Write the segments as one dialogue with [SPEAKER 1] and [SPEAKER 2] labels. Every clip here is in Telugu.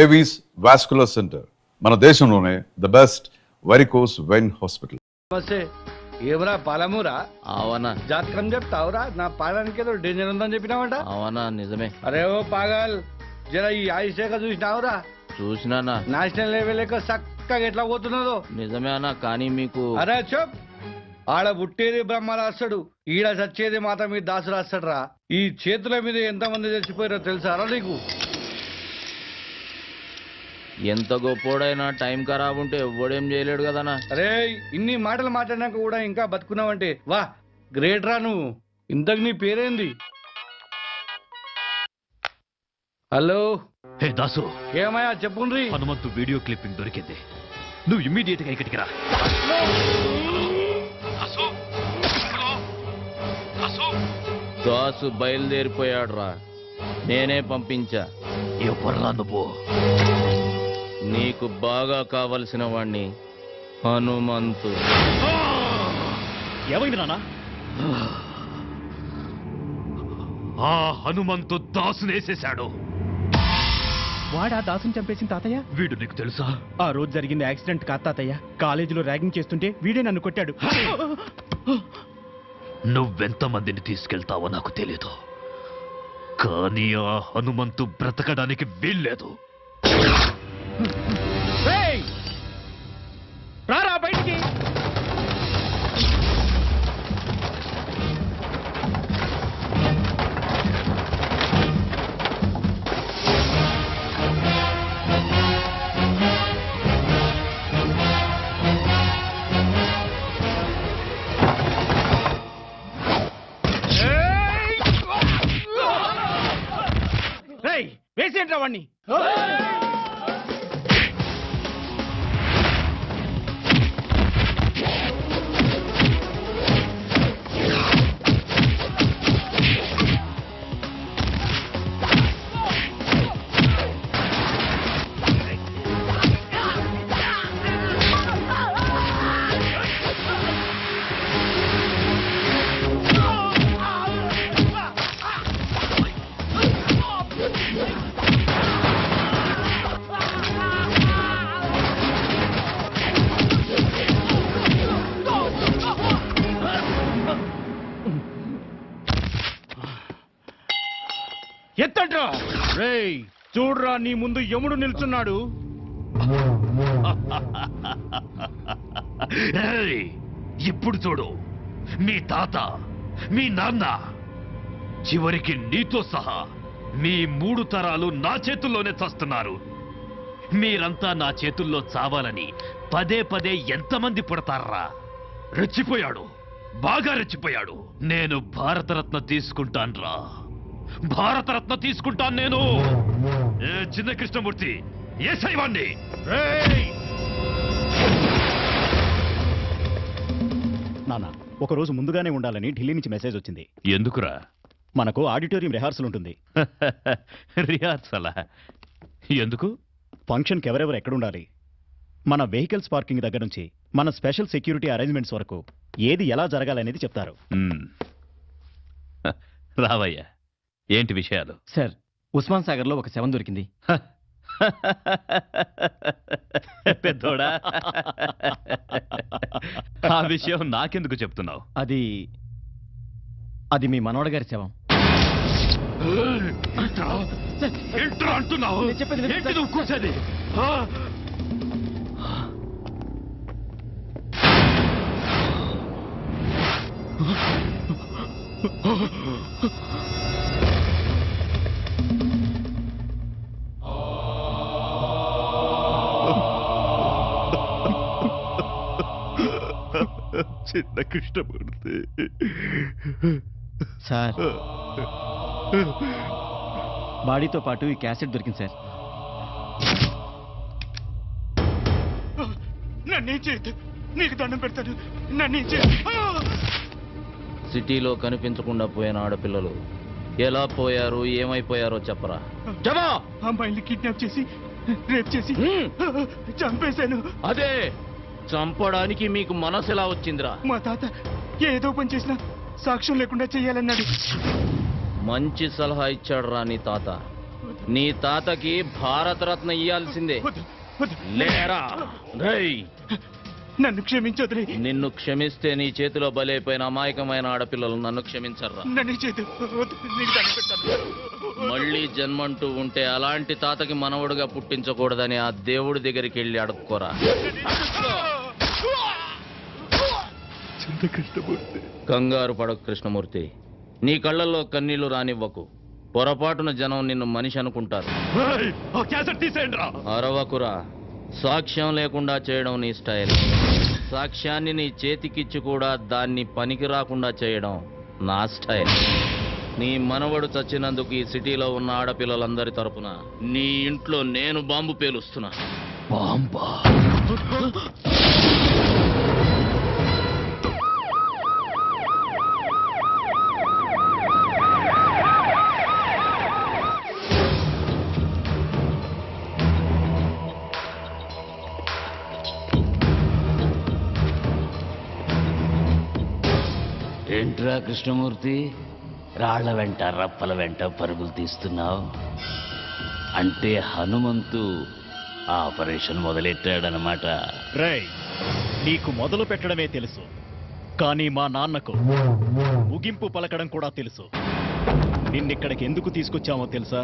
[SPEAKER 1] ఏవీస్ వాస్కులర్ సెంటర్ మన దేశంలోనే the best varicose vein hospital.
[SPEAKER 2] నమస్తే. ఏమరా పాలమూరా?
[SPEAKER 3] అవనా
[SPEAKER 2] జాతకం చెప్తావురా? నా పాలనికి ఏదో డేంజర్ ఉందని చెప్పినావట.
[SPEAKER 3] అవనా నిజమే.
[SPEAKER 2] అరే ఓ పాగల్, జర ఈ ఆయుషేఖ చూసినావురా?
[SPEAKER 3] చూసినానా.
[SPEAKER 2] నేషనల్ లెవెల్ చక్కగా ఎట్లా పోతున్నదో.
[SPEAKER 3] నిజమే అన్నా, కానీ మీకు
[SPEAKER 2] అరే చెప్. ఆడ పుట్టేది బ్రహ్మ రాస్తాడు, ఈడ చచ్చేది మాత మీద దాసు రాస్తాడు రా. ఈ చేతుల మీద ఎంతమంది చచ్చిపోయారో తెలుసారా నీకు?
[SPEAKER 3] ఎంత గొప్పోడైనా టైం ఖరాబ్ ఉంటే ఎవ్వడేం చేయలేడు కదనా.
[SPEAKER 2] అరే ఇన్ని మాటలు మాట్లాడినాక కూడా ఇంకా బతుకున్నావంటే వా గ్రేట్ రా నువ్వు. ఇంతకు నీ పేరేంది? హలో.
[SPEAKER 4] హే దాసు,
[SPEAKER 2] ఏమయ్యా చెప్పుండ్రి.
[SPEAKER 4] హనుమంతు వీడియో క్లిప్పింగ్ దొరికింది. నువ్వు ఇమ్మీడియట్ గా ఇక్కడికి రా.
[SPEAKER 3] దాసు బయలుదేరిపోయాడు రా, నేనే పంపించా.
[SPEAKER 4] ఎవర్రా నువ్వు?
[SPEAKER 3] నీకు బాగా కావలసిన వాణ్ణి, హనుమంతు.
[SPEAKER 4] ఏమైంది నాన్న? ఆ హనుమంతు దాసునేసేశాడు.
[SPEAKER 5] వాడా దాసుని చంపేసిన తాతయ్య?
[SPEAKER 4] వీడు నీకు తెలుసా?
[SPEAKER 5] ఆ రోజు జరిగింది యాక్సిడెంట్ కాదు తాతయ్య. కాలేజీలో ర్యాగింగ్ చేస్తుంటే వీడే నన్ను కొట్టాడు.
[SPEAKER 4] నువ్వెంత మందిని తీసుకెళ్తావో నాకు తెలీదు, కానీ ఆ హనుమంతు బ్రతకడానికి వీల్లేదు.
[SPEAKER 5] రారా బయటికి. వేసేంట్రా వాణ్ణి. ఎత్తండ్రా. రేయ్ చూడ్రా, నీ ముందు యముడు నిల్చున్నాడు.
[SPEAKER 4] ఇప్పుడు చూడు, మీ తాత, మీ నాన్న, చివరికి నీతో సహా మీ 3 తరాలు నా చేతుల్లోనే చస్తున్నారు. మీరంతా నా చేతుల్లో చావాలని పదే పదే ఎంతమంది పుడతారా? రెచ్చిపోయాడు, బాగా రెచ్చిపోయాడు. నేను భారతరత్న తీసుకుంటాన్రా, భారతరత్న తీసుకుంటాను నేను. చిన్న కృష్ణమూర్తి, ఏ శైవాణ్ణి?
[SPEAKER 5] నాన్న, ఒకరోజు ముందుగానే ఉండాలని ఢిల్లీ నుంచి మెసేజ్ వచ్చింది.
[SPEAKER 4] ఎందుకురా?
[SPEAKER 5] మనకు ఆడిటోరియం రిహార్సల్ ఉంటుంది.
[SPEAKER 4] రిహార్సలా? ఎందుకు?
[SPEAKER 5] ఫంక్షన్కి ఎవరెవరు ఎక్కడుండాలి, మన వెహికల్స్ పార్కింగ్ దగ్గర నుంచి మన స్పెషల్ సెక్యూరిటీ అరేంజ్మెంట్స్ వరకు ఏది ఎలా జరగాలనేది చెప్తారు.
[SPEAKER 4] రావయ్యా, ఏంటి విషయాలు?
[SPEAKER 6] సార్, ఉస్మాన్ సాగర్ లో ఒక శవం దొరికింది.
[SPEAKER 4] పెద్దోడా, ఆ విషయం నాకెందుకు చెప్తున్నావు?
[SPEAKER 6] అది మీ మనవడ గారి శవం.
[SPEAKER 4] అంటున్నావు? ఏంటి నువ్వు కూర్చోది? చిన్న కృష్ణమూర్తి
[SPEAKER 6] సార్, బాడీతో పాటు ఈ క్యాసెట్ దొరికింది సార్.
[SPEAKER 5] నన్నేం చేయొద్దు, నీకు దండం పెడతాను. నన్నేం
[SPEAKER 3] సిటీలో కనిపించకుండా పోయిన ఆడపిల్లలు ఎలా పోయారు, ఏమైపోయారో చెప్పరా.
[SPEAKER 5] అమ్మాయిని కిడ్నాప్ చేసి రేప్ చేసి చంపేశాను.
[SPEAKER 3] అదే, చంపడానికి మీకు మనసు ఎలా వచ్చిందిరా?
[SPEAKER 5] మా తాత ఏదో పని చేసినా సాక్ష్యం లేకుండా చెయ్యాలన్నాడు.
[SPEAKER 3] మంచి సలహా ఇచ్చాడు రా నీ తాత. నీ తాతకి భారతరత్న ఇయ్యాల్సిందే. లేరా రేయ్.
[SPEAKER 5] నన్ను క్షమించొద్దు.
[SPEAKER 3] నిన్ను క్షమిస్తే నీ చేతిలో బలైపోయిన అమాయకమైన ఆడపిల్లలు నన్ను క్షమించర్రా. మళ్ళీ జన్మంటూ ఉంటే అలాంటి తాతకి మనవడుగా పుట్టించకూడదని ఆ దేవుడి దగ్గరికి వెళ్ళి అడుక్కోరా. కంగారు పడకు కృష్ణమూర్తి. నీ కళ్ళల్లో కన్నీళ్లు రానివ్వకు. పొరపాటున జనం నిన్ను మనిషి అనుకుంటారు. అరవకురా. సాక్ష్యం లేకుండా చేయడం నీ స్టైల్. సాక్ష్యాన్ని నీ చేతికిచ్చి కూడా దాన్ని పనికి రాకుండా చేయడం నా స్టైల్. నీ మనవడు చచ్చినందుకు ఈ సిటీలో ఉన్న ఆడపిల్లలందరి తరపున నీ ఇంట్లో నేను బాంబు పేలుస్తున్నా. బాంబా?
[SPEAKER 7] ఏంట్రా కృష్ణమూర్తి, రాళ్ల వెంట రప్పల వెంట పరుగులు తీస్తున్నావు? అంటే హనుమంతు ఆపరేషన్ మొదలెట్టాడనమాట.
[SPEAKER 5] రేయ్, నీకు మొదలు పెట్టడమే తెలుసు, కానీ మా నాన్నకు ముగింపు పలకడం కూడా తెలుసు. నిన్నిక్కడికి ఎందుకు తీసుకొచ్చామో తెలుసా?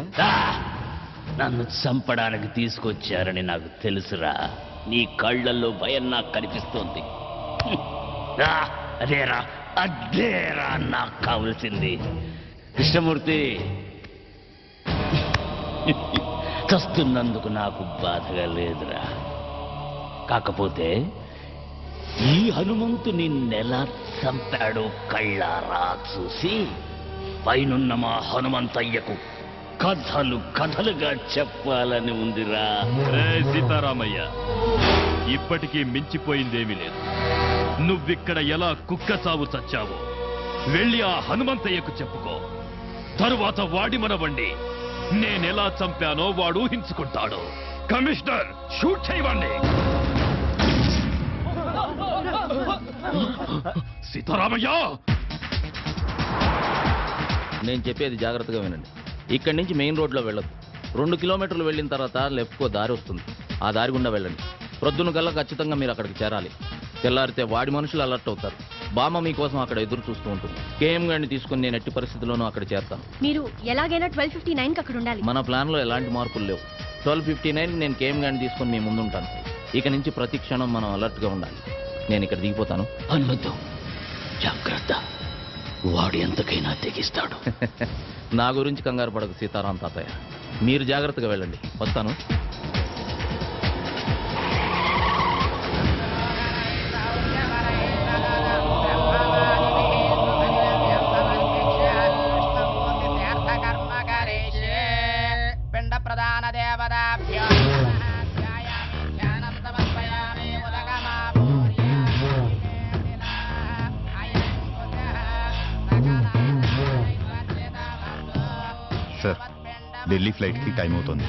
[SPEAKER 7] నన్ను చంపడానికి తీసుకొచ్చారని నాకు తెలుసురా. నీ కళ్ళల్లో భయం నాకు కనిపిస్తోంది. అదేరా అదేరా నాకు కావలసింది. కృష్ణమూర్తి, చస్తున్నందుకు నాకు బాధగా లేదురా. కాకపోతే ఈ హనుమంతు నిన్నెలా చంపాడో కళ్ళారా చూసి పైనున్న మా హనుమంతయ్యకు కథలు కథలుగా చెప్పాలని ఉందిరా.
[SPEAKER 4] సీతారామయ్య, ఇప్పటికీ మించిపోయిందేమీ లేదు. నువ్విక్కడ ఎలా కుక్క చావు చచ్చావో వెళ్ళి ఆ హనుమంతయ్యకు చెప్పుకో. తరువాత వాడి మనవండి నేనెలా చంపానో వాడు ఊహించుకుంటాడు. కమిషనర్, షూట్ చేయవండి. సీతారామయ్య,
[SPEAKER 3] నేను చెప్పేది జాగ్రత్తగా వినండి. ఇక్కడి నుంచి మెయిన్ రోడ్లో వెళ్ళదు. 2 కిలోమీటర్లు వెళ్ళిన తర్వాత లెఫ్ట్కో దారి వస్తుంది. ఆ దారి గుండా వెళ్ళండి. ప్రొద్దున కల్లా ఖచ్చితంగా మీరు అక్కడికి చేరాలి. తెల్లారితే వాడి మనుషులు అలర్ట్ అవుతారు. బామ్మ మీకోసం అక్కడ ఎదురు చూస్తూ ఉంటుంది. కేఎం గారిని తీసుకుని నేను ఎట్టి పరిస్థితుల్లోనూ అక్కడ చేరతాను.
[SPEAKER 8] మీరు ఎలాగైనా 12:59 అక్కడ ఉండాలి.
[SPEAKER 3] మన ప్లాన్లో ఎలాంటి మార్పులు లేవు. 12:59 నేను కేఎం గారిని తీసుకుని మీ ముందు ఉంటాను. ఇక నుంచి ప్రతి క్షణం మనం అలర్ట్గా ఉండాలి. నేను ఇక్కడ దిగిపోతాను.
[SPEAKER 7] హనుమంతు, జాగ్రత్త, వాడు ఎంతకైనా తెగిస్తాడు.
[SPEAKER 3] నా గురించి కంగారు పడకు సీతారాం తాతయ్య. మీరు జాగ్రత్తగా వెళ్ళండి. వస్తాను.
[SPEAKER 9] పిండ ప్రధాన దేవతాభ్యో
[SPEAKER 10] సార్, ఢిల్లీ ఫ్లైట్కి టైం అవుతుంది.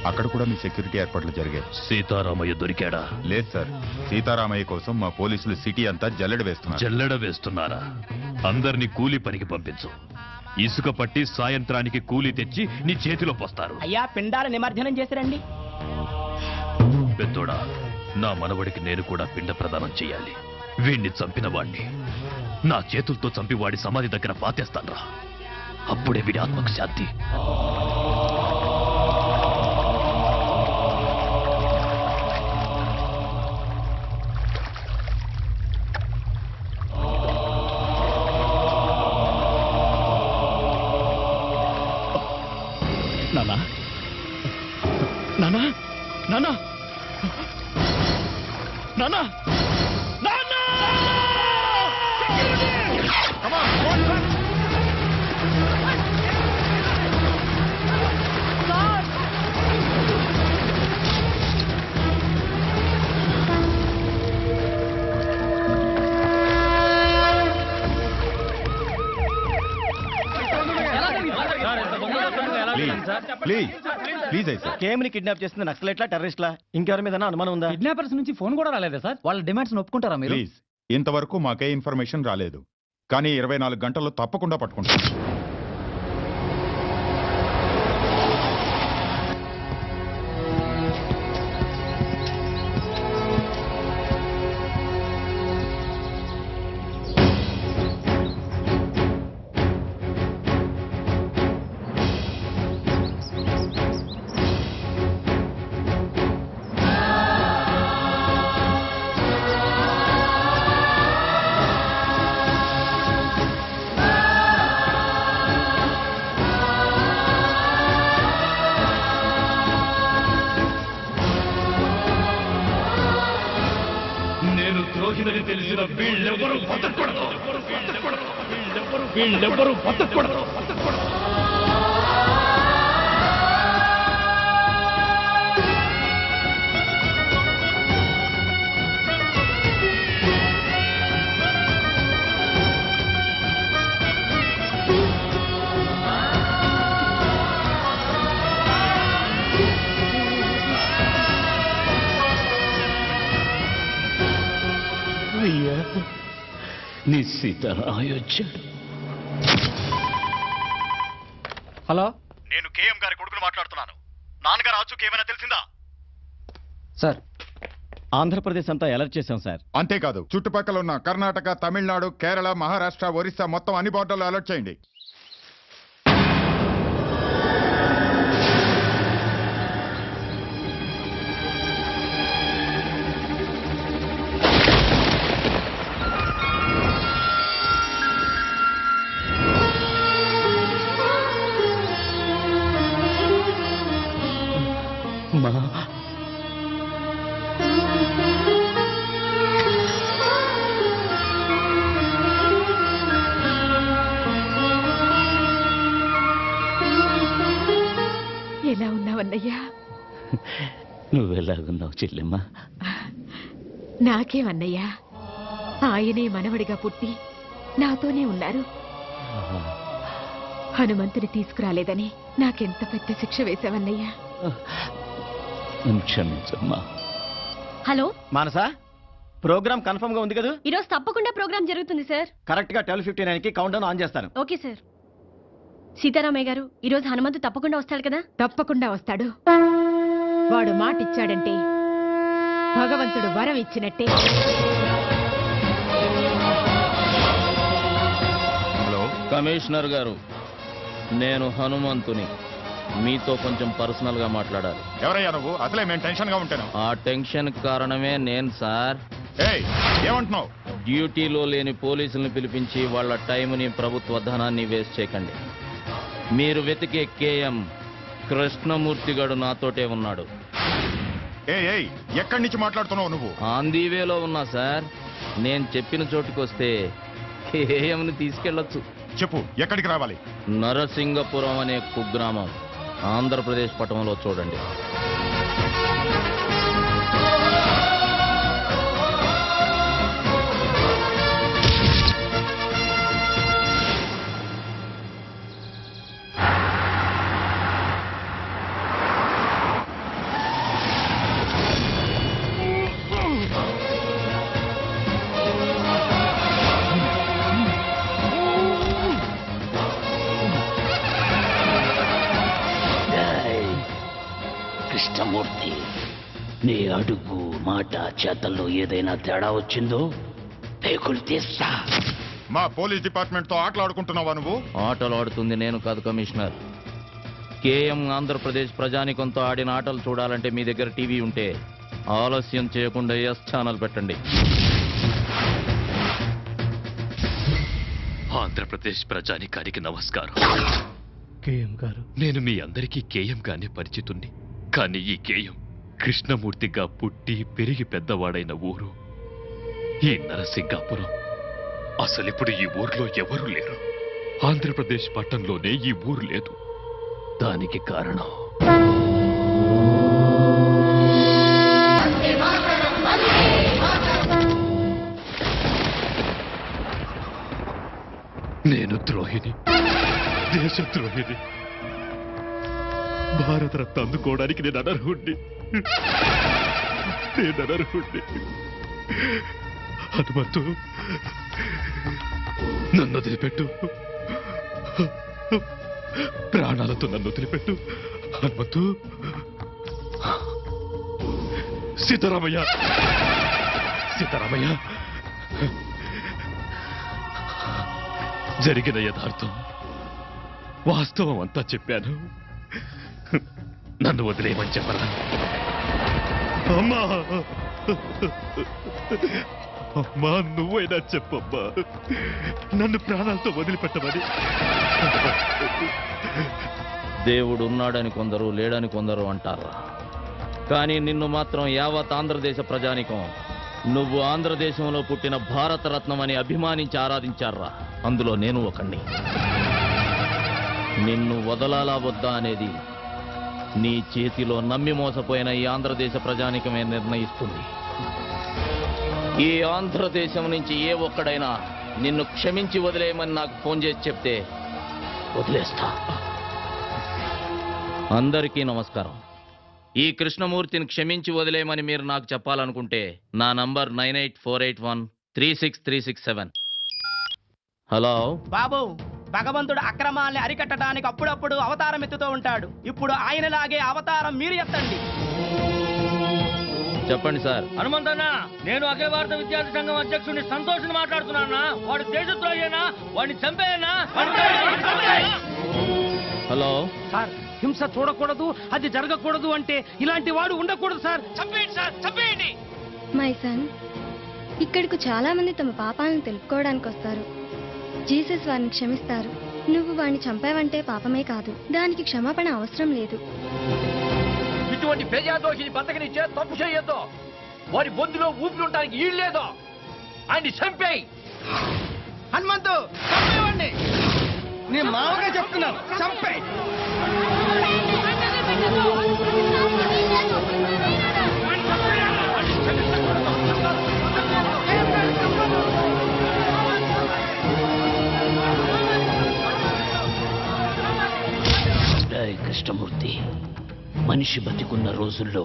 [SPEAKER 10] అక్కడ కూడా మీ సెక్యూరిటీ ఏర్పాట్లు జరిగాయి.
[SPEAKER 4] సీతారామయ్య దొరికాడా?
[SPEAKER 10] లేదు సార్, సీతారామయ్య కోసం మా పోలీసులు సిటీ అంతా జల్లెడ వేస్తున్నారు.
[SPEAKER 4] జల్లెడ వేస్తున్నారా? అందరినీ కూలీ పనికి పంపించు. ఇసుక పట్టి సాయంత్రానికి కూలీ తెచ్చి నీ చేతిలో పోస్తారు.
[SPEAKER 9] అయ్యా, పిండాల నిమజ్జనం చేసిరండి.
[SPEAKER 4] పెద్దోడా, నా మనవడికి నేను కూడా పిండ ప్రదానం చెయ్యాలి. వీణ్ణి చంపిన వాణ్ణి నా చేతులతో చంపి వాడి సమాధి దగ్గర పాతేస్తాన్రా. అప్పుడే వీడి ఆత్మకు శాంతి.
[SPEAKER 5] నానా, నానా, నానా, నానా, నానా!
[SPEAKER 10] ప్లీజ్ ప్లీజ్ అయితే
[SPEAKER 6] కేఎంని కిడ్నాప్ చేస్తుంది నక్సలైట్లా, టెర్రరిస్ట్లా, ఇంకెవరి మీద అనుమానం ఉందా?
[SPEAKER 3] కిడ్నాపర్స్ నుంచి ఫోన్ కూడా రాలేదా సార్? వాళ్ళ డిమాండ్స్ ఒప్పుకుంటారా మీరు?
[SPEAKER 10] ప్లీజ్, ఇంతవరకు మాకే ఇన్ఫర్మేషన్ రాలేదు, కానీ 24 గంటల్లో తప్పకుండా పట్టుకుంటాం.
[SPEAKER 4] వచ్చిందని తెలిసిన వీళ్ళెవ్వరూ బతకూడదు. వీళ్ళెవ్వరూ బతకూడదు.
[SPEAKER 7] అయ్యా నీ సీతారామొచ్చాడు.
[SPEAKER 6] హలో,
[SPEAKER 5] నేను కేఎం గారి కొడుకును మాట్లాడుతున్నాను. నాన్నగారు ఆచూకీ ఏమైనా తెలిసిందా?
[SPEAKER 6] సార్ ఆంధ్రప్రదేశ్ అంతా అలర్ట్ చేశాం సార్.
[SPEAKER 10] అంతేకాదు చుట్టుపక్కల ఉన్న కర్ణాటక, తమిళనాడు, కేరళ, మహారాష్ట్ర, ఒరిస్సా మొత్తం అన్ని బోర్డర్లు అలర్ట్ చేయండి.
[SPEAKER 8] ఎలా ఉన్నావన్నయ్యా?
[SPEAKER 7] నువ్వెలాగున్నావు చెల్లెమ్మ?
[SPEAKER 8] నాకేమన్నయ్యా, ఆయనే మనవడిగా పుట్టి నాతోనే ఉన్నారు. హనుమంతుని తీసుకురాలేదని నాకెంత పెద్ద శిక్ష వేశావన్నయ్యా.
[SPEAKER 7] క్షమించమ్మా.
[SPEAKER 8] హలో
[SPEAKER 6] మానసా, ప్రోగ్రామ్ కన్ఫర్మ్ గా ఉంది కదా?
[SPEAKER 8] ఈరోజు తప్పకుండా ప్రోగ్రామ్ జరుగుతుంది సార్.
[SPEAKER 6] కరెక్ట్ గా 12:59 కి కౌంట్ డౌన్ ఆన్ చేస్తాను.
[SPEAKER 8] Okay sir. సీతారామయ్య గారు, ఈరోజు హనుమంతు తప్పకుండా వస్తాడు కదా? తప్పకుండా వస్తాడు. వాడు మాట ఇచ్చాడంటే భగవంతుడు వరం ఇచ్చినట్టే.
[SPEAKER 10] హలో
[SPEAKER 3] కమిషనర్ గారు, నేను హనుమంతుని. మీతో కొంచెం పర్సనల్ గా మాట్లాడాలి.
[SPEAKER 10] ఎవరయ్యా నువ్వు? అసలే మేము టెన్షన్ గా ఉంటాను.
[SPEAKER 3] ఆ టెన్షన్ కారణమే నేను సార్.
[SPEAKER 10] ఏయ్, ఏమంటున్నావు?
[SPEAKER 3] డ్యూటీలో లేని పోలీసుల్ని పిలిపించి వాళ్ళ టైంని, ప్రభుత్వ ధనాన్ని వేస్ట్ చేయకండి. మీరు వెతికే కేఎం కృష్ణమూర్తి గడు నాతోటే ఉన్నాడు.
[SPEAKER 10] ఏయ్, ఎక్కడి నుంచి మాట్లాడుతున్నావు నువ్వు?
[SPEAKER 3] ఆంధీవేలో ఉన్నా సార్. నేను చెప్పిన చోటుకొస్తే కేఎంని తీసుకెళ్లొచ్చు.
[SPEAKER 10] చెప్పు, ఎక్కడికి రావాలి?
[SPEAKER 3] నరసింగపురం అనే కుగ్రామం ఆంధ్రప్రదేశ్ పట్టణంలో చూడండి.
[SPEAKER 7] కృష్ణమూర్తి, నీ అడుగు, మాట, చేతల్లో ఏదైనా తేడా వచ్చిందో పేకులు తీస్తా.
[SPEAKER 10] మా పోలీస్ డిపార్ట్మెంట్ తో ఆటలాడుకుంటున్నావా నువ్వు?
[SPEAKER 3] ఆటలు ఆడుతుంది నేను కాదు కమిషనర్. కేఎం ఆంధ్రప్రదేశ్ ప్రజానికంతో ఆడిన ఆటలు చూడాలంటే మీ దగ్గర టీవీ ఉంటే ఆలస్యం చేయకుండా ఎస్ ఛానల్ పెట్టండి.
[SPEAKER 4] ఆంధ్రప్రదేశ్ ప్రజానికానికి నమస్కారం.
[SPEAKER 5] కేఎం గారు,
[SPEAKER 4] నేను మీ అందరికీ కేఎం గానే పరిచితుణ్ణి. కానీ ఈ కేఎం కృష్ణమూర్తిగా పుట్టి పెరిగి పెద్దవాడైన ఊరు ఈ నరసింగాపురం. అసలిప్పుడు ఈ ఊర్లో ఎవరూ లేరు. ఆంధ్రప్రదేశ్ పట్టణంలోనే ఈ ఊరు లేదు. దానికి కారణం నేను ద్రోహిని, దేశద్రోహిని. భారతరత్న అందుకోవడానికి నేను అనర్హుణ్ణి. హనుమంతు, నన్ను వదిలిపెట్టు. ప్రాణాలతో నన్ను వదిలిపెట్టు హనుమంతు. సీతారామయ్య, జరిగిన యథార్థం, వాస్తవం అంతా చెప్పాను. నన్ను వదిలేయమని చెప్పరా? అమ్మా, అమ్మా, నువ్వైనా చెప్పమ్మా, నన్ను ప్రాణాలతో వదిలిపెట్టమని.
[SPEAKER 3] దేవుడు ఉన్నాడని కొందరు, లేడని కొందరు అంటారు. కానీ నిన్ను మాత్రం యావత్ ఆంధ్రదేశ ప్రజానికం నువ్వు ఆంధ్రదేశంలో పుట్టిన భారతరత్నం అని అభిమానించి ఆరాధించారా, అందులో నేను ఒకణ్ణి. నిన్ను వదలాలా వద్దా అనేది నీ చేతిలో నమ్మి మోసపోయిన ఈ ఆంధ్రదేశ ప్రజానికమే నిర్ణయిస్తుంది. ఈ ఆంధ్రదేశం నుంచి ఏ ఒక్కడైనా నిన్ను క్షమించి వదిలేయమని నాకు ఫోన్ చేసి చెప్తే వదిలేస్తా. అందరికీ నమస్కారం. ఈ కృష్ణమూర్తిని క్షమించి వదిలేయమని మీరు నాకు చెప్పాలనుకుంటే నా నంబర్ 9848136367. హలో
[SPEAKER 9] బాబు, భగవంతుడు అక్రమాల్ని అరికట్టడానికి అప్పుడప్పుడు అవతారం ఎత్తుతూ ఉంటాడు. ఇప్పుడు ఆయనలాగే అవతారం మీరు ఎత్తండి.
[SPEAKER 3] చెప్పండి సార్.
[SPEAKER 2] హనుమంతన్న, నేను అఖిల భారత విద్యార్థి సంఘం అధ్యక్షుడిని సంతోషిని మాట్లాడుతున్నానా? వాడు దేశద్రోహేనా? వాడిని చంపేయనా?
[SPEAKER 3] హలో
[SPEAKER 9] సార్, హింస చూడకూడదు, అది జరగకూడదు అంటే ఇలాంటి వాడు ఉండకూడదు సార్. చంపేయండి సార్, చంపేయండి.
[SPEAKER 8] మై సన్, ఇక్కడికి చాలా మంది తమ పాపాలను తెలుపుకోవడానికి వస్తారు. జీసస్ వారిని క్షమిస్తారు. నువ్వు వాడిని చంపావంటే పాపమే కాదు, దానికి క్షమాపణ అవసరం లేదు.
[SPEAKER 9] ఇటువంటి ప్రజాదోషిని బతకనిచ్చే తప్పు చేయొద్దు. వారి బొందులో ఊపిరి ఈ లేదు. ఆయన్ని చంపేయి. హనుమంతు, చంపేయండి. నేను మామూలుగా చెప్తున్నాను, చంపేయి.
[SPEAKER 7] కృష్ణమూర్తి, మనిషి బతికున్న రోజుల్లో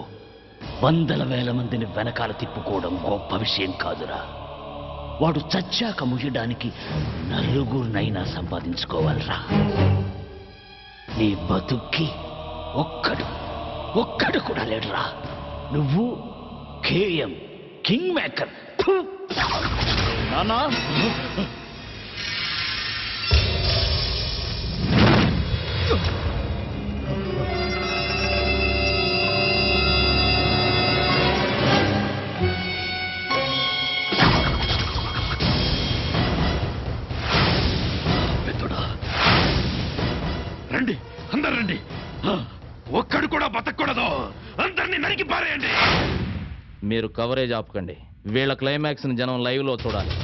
[SPEAKER 7] వందల వేల మందిని వెనకాల తిప్పుకోవడం గొప్ప విషయం కాదురా. వాడు చచ్చాక ముయ్యడానికి నలుగురినైనా సంపాదించుకోవాలరా. నీ బతుక్కి ఒక్కడు కూడా లేడురా. నువ్వు కేఎం కింగ్ మేకర్.
[SPEAKER 5] నానా,
[SPEAKER 4] రండి, అందరు రండి. ఒక్కడు కూడా బతకూడదు. అందరినీ నరికి పారేయండి.
[SPEAKER 3] మీరు కవరేజ్ ఆపకండి. వీళ్ళ క్లైమాక్స్ ని జనం లైవ్ లో చూడాలి.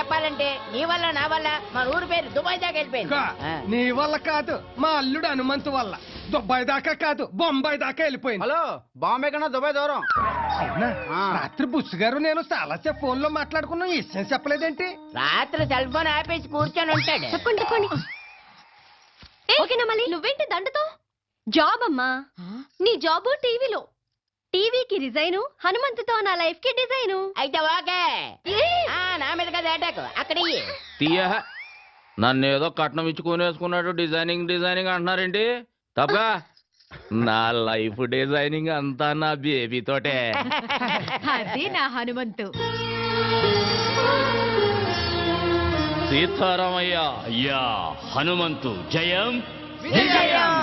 [SPEAKER 11] చెప్పాలంటే నీ వల్ల నా వల్ల మన ఊరి పేరు దుబాయ్ దాకా వెళ్ళిపోయింది.
[SPEAKER 9] నీ వల్ల కాదు, మా అల్లుడు హనుమంతు వల్ల. దుబాయ్ దాకా కాదు, బొంబాయి దాకా వెళ్ళిపోయింది.
[SPEAKER 6] హలో, బాంబే కన్నా దుబాయ్ దూరం.
[SPEAKER 9] అవునా? రాత్రి బుస్ గారు నేను చాలాసేపు ఫోన్ లో మాట్లాడుకున్నాం, ఈ విషయం చెప్పలేదేంటి?
[SPEAKER 11] రాత్రి సెల్ ఫోన్ ఆపేసి కూర్చొని ఉంటాడు.
[SPEAKER 8] చెప్పండి చెప్పండి. ఓకేనా మళ్ళీ? నువ్వేంటి దండతో? జాబ్ అమ్మా. నీ జాబు టీవీలో. టీవీకి రిజైను, హనుమంతుతో నా లైఫ్ కి డిజైను.
[SPEAKER 11] అయితే ఓకే. నా మీద కదా అటాక్. అక్కడ
[SPEAKER 3] తీయ నన్ను ఏదో కట్నం ఇచ్చుకునేసుకున్నాడు, డిజైనింగ్ డిజైనింగ్ అంటున్నారేంటి? తప్ప నా లైఫ్ డిజైనింగ్ అంతా నా బేబీ తోటే.
[SPEAKER 8] అది నా హనుమంతు.
[SPEAKER 3] సీతారామయ్య
[SPEAKER 7] అయ్యా హనుమంతు జయం
[SPEAKER 9] విజయం.